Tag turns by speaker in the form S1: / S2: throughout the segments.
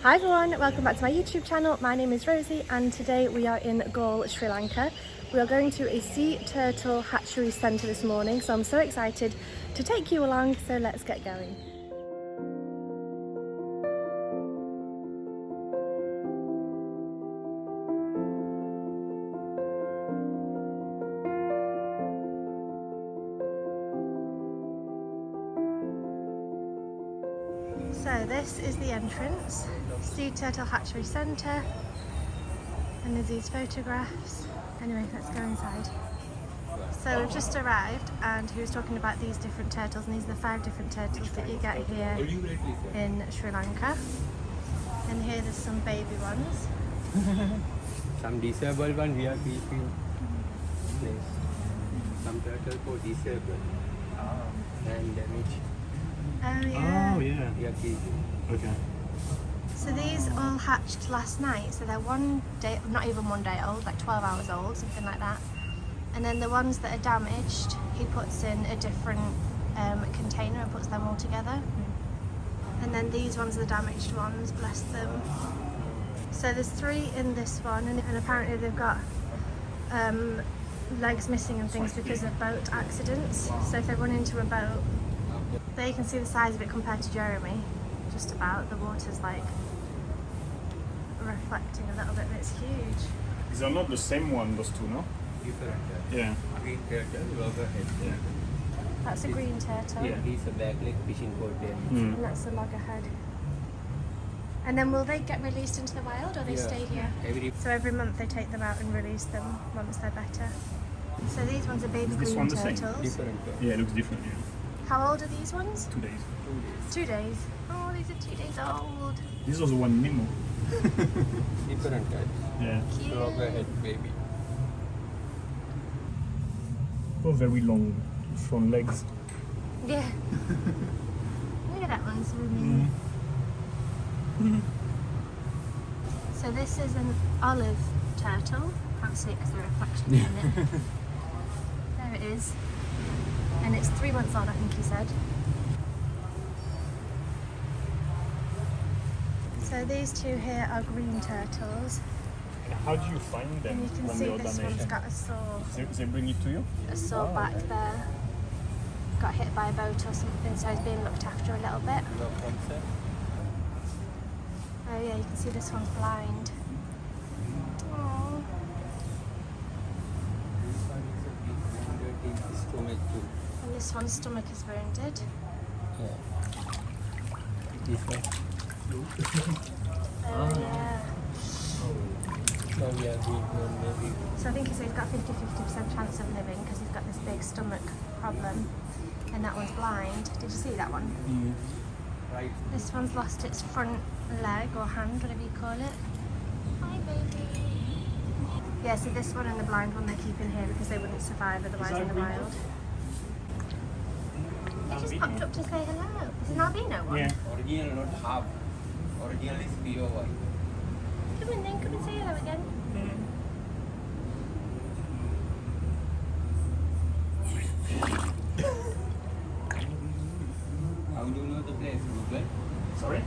S1: Hi everyone, welcome back to my YouTube channel. My name is Rosie and today we are in Galle, Sri Lanka. We are going to a Sea Turtle Hatchery Centre this morning, so I'm so excited to take you along, so let's get going. So this is the entrance, Sea Turtle Hatchery Centre, and there's these photographs. Anyway, let's go inside. So we've just arrived and he was talking about these different turtles, and these are the 5 different turtles that you get here in Sri Lanka. And here there's some baby ones.
S2: Some disabled one we are keeping. Some turtle for disabled and damaged.
S1: Oh yeah.
S3: Oh yeah.
S2: We are keeping.
S3: Okay.
S1: So these all hatched last night, so they're 1 day, not even 1 day old, like 12 hours old, something like that. And then the ones that are damaged, he puts in a different container and puts them all together. And then these ones are the damaged ones, bless them. So there's 3 in this one, and apparently they've got legs missing and things because of boat accidents. So if they run into a boat, there you can see the size of it compared to Jeremy, just about. The water's like reflecting a little bit, but it's huge.
S3: These are not the same one, those two, no?
S2: Different turtle.
S3: Yeah.
S2: Green turtle, Loggerhead.
S3: Yeah.
S1: That's a green turtle.
S2: Yeah, he's a backleg fishing boat there.
S1: And that's a loggerhead. And then will they get released into the wild, or they stay here? So every month they take them out and release them once they're better. So these ones are baby
S3: Is this
S1: green
S3: one the same?
S1: turtles.
S2: Different turtle.
S3: Yeah, it looks different, yeah.
S1: How old are these ones?
S3: 2 days.
S1: 2 days. Oh, these are 2 days old.
S3: This was one Nemo.
S2: Different turtle.
S3: Yeah.
S1: Cute.
S2: Loggerhead baby.
S3: Oh, very long front legs.
S1: Yeah. Look at that one swimming. So this is an olive turtle. Can't see it because the reflection in it. There it is. And it's 3 months old, I think he said. So these 2 here are green turtles.
S3: How do you find them
S1: And you can
S3: when
S1: see
S3: they're
S1: this
S3: damaged?
S1: one's got a sore
S3: They bring it to you?
S1: back there. Got hit by a boat or something, so he's being looked after a little bit. Oh yeah, you can see this one's blind. Aww. And this one's stomach is wounded.
S2: This one.
S1: Oh yeah.
S2: So we are doing maybe.
S1: So I think he said he's got 50-50% chance of living because he's got this big stomach problem. And that one's blind. Did you see that one?
S2: Right.
S1: This one's lost its front leg or hand, whatever you call it. Hi baby. Yeah, so this one and the blind one they keep in here because they wouldn't survive otherwise in the wild. He just popped up to say hello. Is it an albino one?
S3: Yeah.
S2: Original, not half. Original is pure white.
S1: Come in then, come and say hello again.
S2: How do you know the place? Google?
S3: Sorry?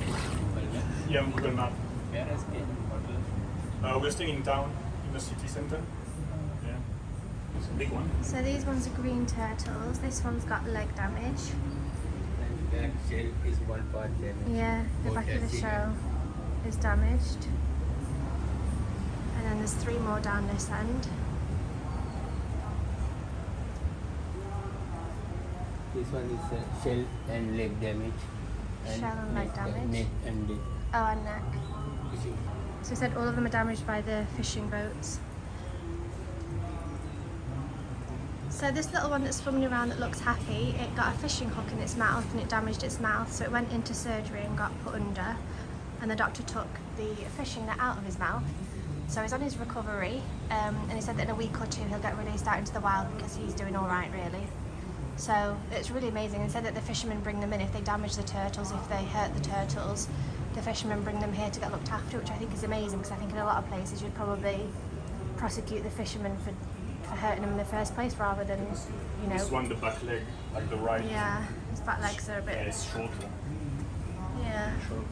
S2: Google.
S3: Yeah, on Google Map.
S2: Where is it? Hotel?
S3: We're staying in town, in the city center. Yeah. It's a big one.
S1: So these ones are green turtles. This one's got leg damage.
S2: And back shell is one part damaged.
S1: Yeah, the back of the shell is damaged. And then there's 3 more down this end.
S2: This one is shell and leg damage.
S1: Shell and leg damage.
S2: Neck and leg.
S1: Oh, and neck. So he said all of them are damaged by the fishing boats. So this little one that's swimming around that looks happy, it got a fishing hook in its mouth and it damaged its mouth, so it went into surgery and got put under, and the doctor took the fishing net out of his mouth. So he's on his recovery, and he said that in a week or 2 he'll get released out into the wild because he's doing all right really. So it's really amazing. He said that the fishermen bring them in if they damage the turtles, if they hurt the turtles, the fishermen bring them here to get looked after, which I think is amazing because I think in a lot of places you'd probably prosecute the fishermen for hurting them in the first place rather than, you know.
S3: This one, the back leg, like the right.
S1: Yeah, his back legs are a bit.
S3: Yeah, it's short.
S1: Yeah.
S3: Short.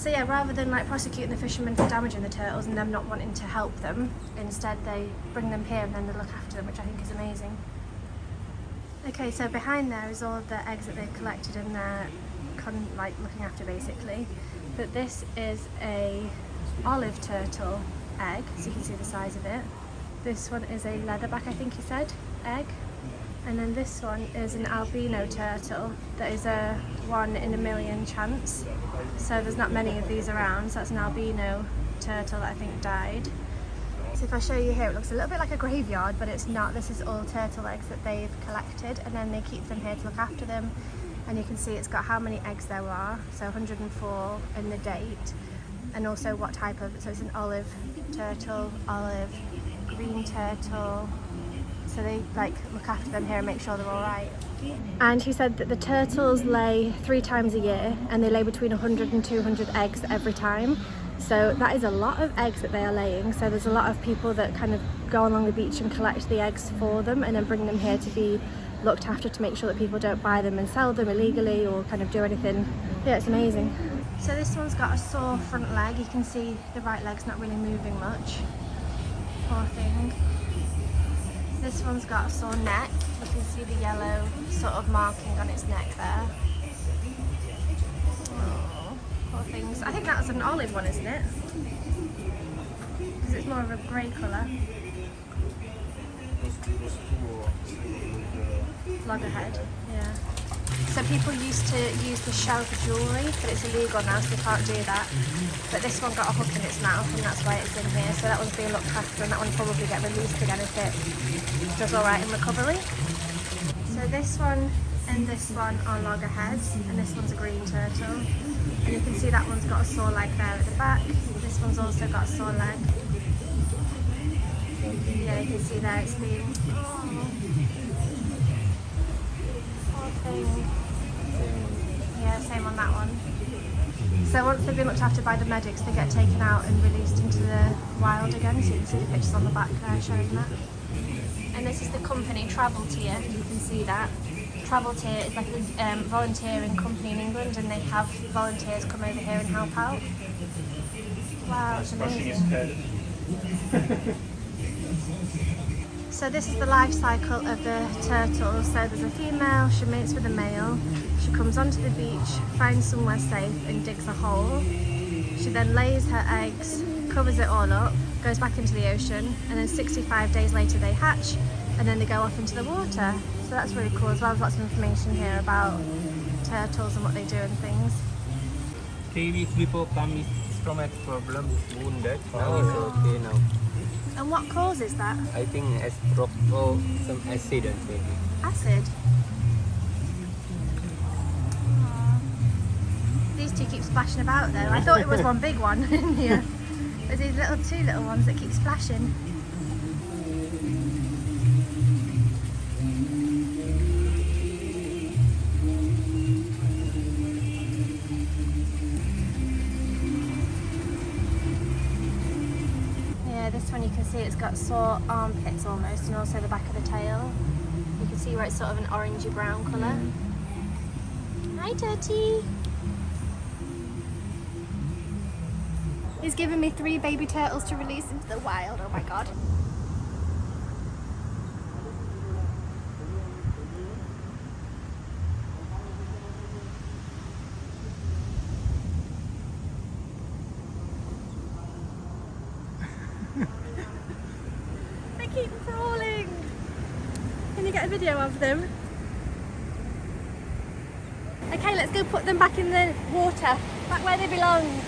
S1: So yeah, rather than like prosecuting the fishermen for damaging the turtles and them not wanting to help them, instead they bring them here and then they look after them, which I think is amazing. Okay, so behind there is all of the eggs that they've collected and they're like looking after basically. But this is a olive turtle egg, so you can see the size of it. This one is a leatherback, I think he said, egg. And then this one is an albino turtle that is a 1 in a million chance. So there's not many of these around, so that's an albino turtle that I think died. So if I show you here, it looks a little bit like a graveyard, but it's not. This is all turtle eggs that they've collected and then they keep them here to look after them. And you can see it's got how many eggs there are, so 104 in the date, and also what type of, so it's an olive turtle, olive, green turtle. So they like look after them here and make sure they're all right. And he said that the turtles lay 3 times a year and they lay between 100 and 200 eggs every time. So that is a lot of eggs that they are laying. So there's a lot of people that kind of go along the beach and collect the eggs for them and then bring them here to be looked after to make sure that people don't buy them and sell them illegally or kind of do anything. Yeah, it's amazing. So this one's got a sore front leg. You can see the right leg's not really moving much. Poor thing. This one's got a sore neck. You can see the yellow sort of marking on its neck there. Oh, poor things. I think that's an olive one, isn't it? Because it's more of a grey colour. Loggerhead, yeah. So people used to use the shell for jewellery, but it's illegal now, so they can't do that. But this one got a hook in its mouth, and that's why it's in here. So that one's being looked after, and that one will probably get released again if it does all right in recovery. So this one and this one are loggerheads, and this one's a green turtle. And you can see that one's got a sore leg there at the back. This one's also got a sore leg. Yeah, you can see there it's been. Oh. Yeah, same on that one. So once they've been looked after by the medics, they get taken out and released into the wild again. So you can see the pictures on the back there showing that. And this is the company Travel Tier. You can see that. Travel Tier is like a volunteering company in England, and they have volunteers come over here and help out. Wow, it's amazing. So this is the life cycle of the turtle. So there's a female, she mates with a male, she comes onto the beach, finds somewhere safe and digs a hole. She then lays her eggs, covers it all up, goes back into the ocean, and then 65 days later they hatch and then they go off into the water. So that's really cool as well. There's lots of information here about turtles and what they do and things.
S2: 3 weeks before come his stomach problem, wounded. Now he's okay now.
S1: And what causes that?
S2: I think a stroke or some accident maybe.
S1: Acid? These two keep splashing about though. I thought it was one big one in here. There's these two little ones that keep splashing. This one you can see it's got sore armpits almost, and also the back of the tail. You can see where it's sort of an orangey brown colour. Hi Dirty! He's given me 3 baby turtles to release into the wild, oh my god. They keep crawling. Can you get a video of them? Okay, let's go put them back in the water, back where they belong.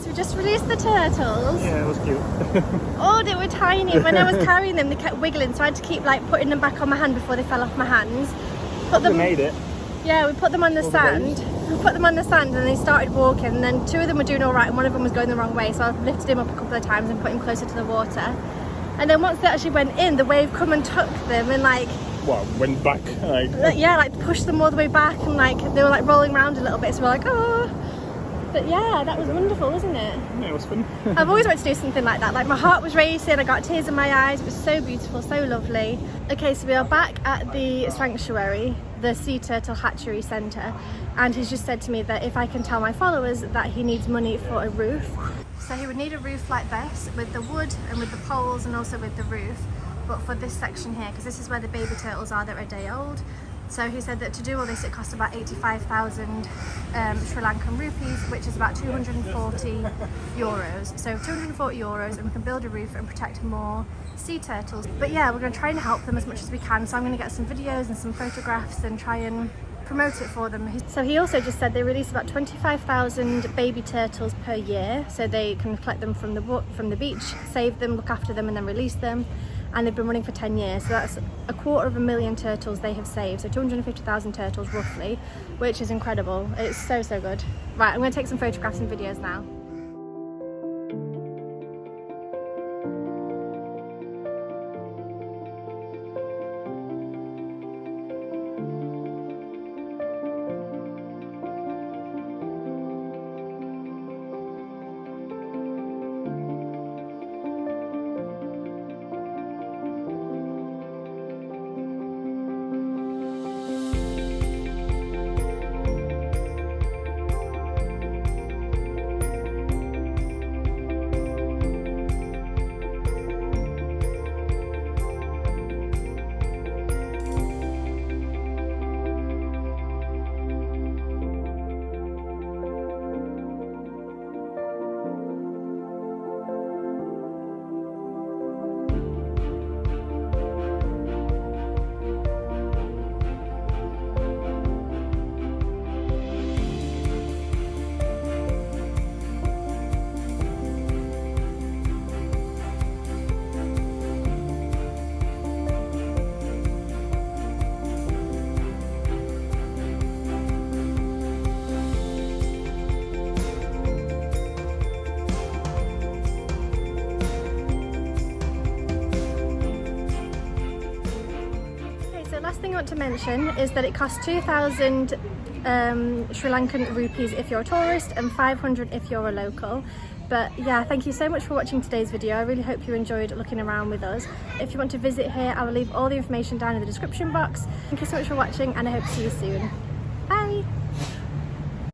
S1: So we just released the turtles.
S3: Yeah, it was cute.
S1: Oh, they were tiny. When I was carrying them, they kept wiggling, so I had to keep like putting them back on my hand before they fell off my hands.
S3: We made it.
S1: Yeah, we put them on the sand. We put them on the sand and they started walking, and then two of them were doing all right and one of them was going the wrong way, so I lifted him up a couple of times and put him closer to the water. And then once they actually went in, the wave come and took them and like...
S3: Well, went back. Like...
S1: Yeah, like pushed them all the way back, and like they were like rolling around a little bit, so we're like, oh. But yeah, that was wonderful, wasn't it?
S3: Yeah, it was fun.
S1: I've always wanted to do something like that. Like my heart was racing, I got tears in my eyes. It was so beautiful, so lovely. Okay, so we are back at the sanctuary, the Sea Turtle Hatchery Centre, and he's just said to me that if I can tell my followers that he needs money for a roof. So he would need a roof like this, with the wood and with the poles and also with the roof, but for this section here, because this is where the baby turtles are that are a day old. So he said that to do all this it cost about 85,000 Sri Lankan rupees, which is about 240 euros. So 240 euros, and we can build a roof and protect more sea turtles. But yeah, we're going to try and help them as much as we can. So I'm going to get some videos and some photographs and try and promote it for them. So he also just said they release about 25,000 baby turtles per year, so they can collect them from the beach, save them, look after them and then release them. And they've been running for 10 years, so that's 250,000 turtles they have saved, so 250,000 turtles roughly, which is incredible. It's so good. Right, I'm going to take some photographs and videos now. Last thing I want to mention is that it costs 2,000 Sri Lankan rupees if you're a tourist and 500 if you're a local. But yeah, thank you so much for watching today's video. I really hope you enjoyed looking around with us. If you want to visit here, I will leave all the information down in the description box. Thank you so much for watching, and I hope to see you soon.